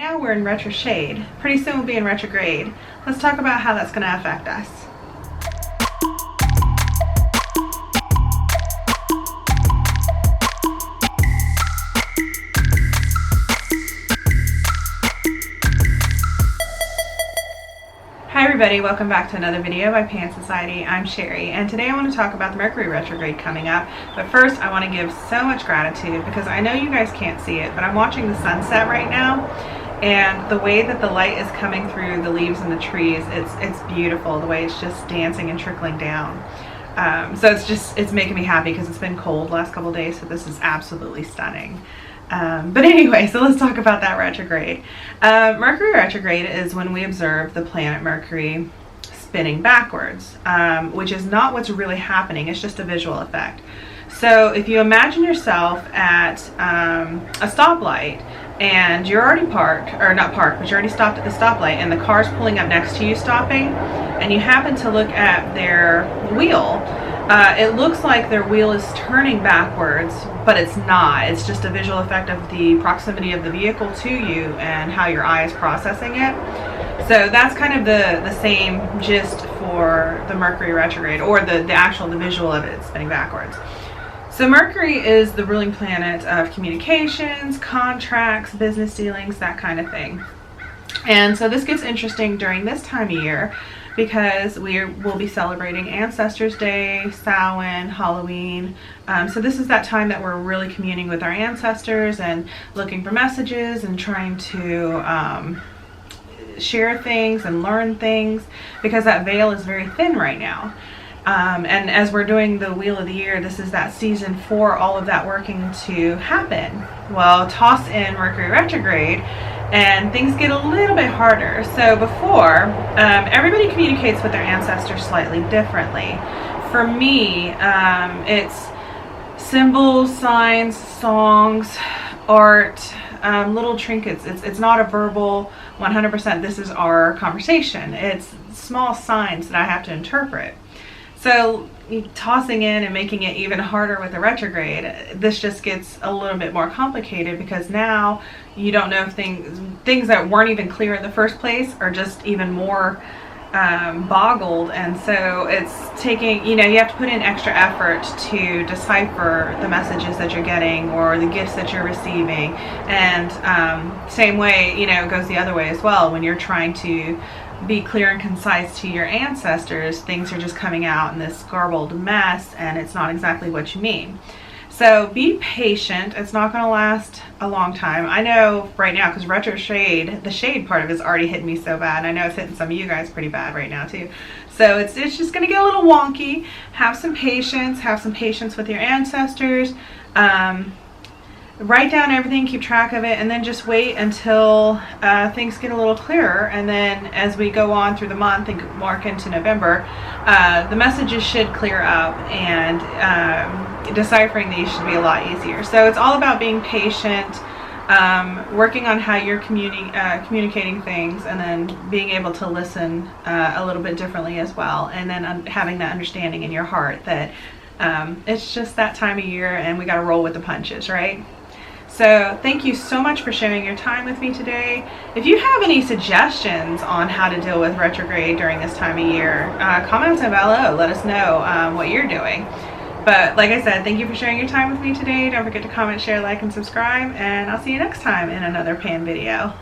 now we're in retrograde. Pretty soon we'll be in retrograde. Let's talk about how that's going to affect us. Hi everybody, welcome back to another video by Pan Society. I'm Cherie, and today I want to talk about the Mercury retrograde coming up. But first I want to give so much gratitude because I know you guys can't see it, but I'm watching the sunset right now, and the way that the light is coming through the leaves and the trees, it's beautiful, the way it's just dancing and trickling down. So it's making me happy because it's been cold the last couple days, so this is absolutely stunning. But anyway, so let's talk about that retrograde. Mercury retrograde is when we observe the planet Mercury spinning backwards, which is not what's really happening. It's just a visual effect. So if you imagine yourself at a stoplight and you're already parked, or not parked, but you're already stopped at the stoplight and the car's pulling up next to you stopping, and you happen to look at their wheel, it looks like their wheel is turning backwards, but it's not. It's just a visual effect of the proximity of the vehicle to you and how your eye is processing it. So that's kind of the same gist for the Mercury retrograde, or the visual of it spinning backwards. So Mercury is the ruling planet of communications, contracts, business dealings, that kind of thing. And so this gets interesting during this time of year because we'll be celebrating Ancestors Day, Samhain, Halloween. So this is that time that we're really communing with our ancestors and looking for messages and trying to share things and learn things, because that veil is very thin right now. And as we're doing the Wheel of the Year, this is that season for all of that working to happen. Well, toss in Mercury retrograde and things get a little bit harder. So before, everybody communicates with their ancestors slightly differently. For me, it's symbols, signs, songs, art, little trinkets. It's not a verbal 100%, this is our conversation. It's small signs that I have to interpret. So tossing in and making it even harder with the retrograde, this just gets a little bit more complicated because now you don't know if things that weren't even clear in the first place are just even more boggled. And so it's taking, you have to put in extra effort to decipher the messages that you're getting or the gifts that you're receiving. And same way, it goes the other way as well. When you're trying to be clear and concise to your ancestors, things are just coming out in this garbled mess and it's not exactly what you mean. So be patient. It's not going to last a long time. I know right now, because retrograde, the shade part of it is already hitting me so bad. I know it's hitting some of you guys pretty bad right now too. So it's just going to get a little wonky. Have some patience with your ancestors. Write down everything, keep track of it, and then just wait until things get a little clearer. And then as we go on through the month and mark into November, the messages should clear up, and deciphering these should be a lot easier. So it's all about being patient, working on how you're communicating things, and then being able to listen a little bit differently as well, and then having that understanding in your heart that it's just that time of year and we got to roll with the punches, right? So thank you so much for sharing your time with me today. If you have any suggestions on how to deal with retrograde during this time of year, comment down below. Let us know what you're doing. But like I said, thank you for sharing your time with me today. Don't forget to comment, share, like, and subscribe. And I'll see you next time in another Pan video.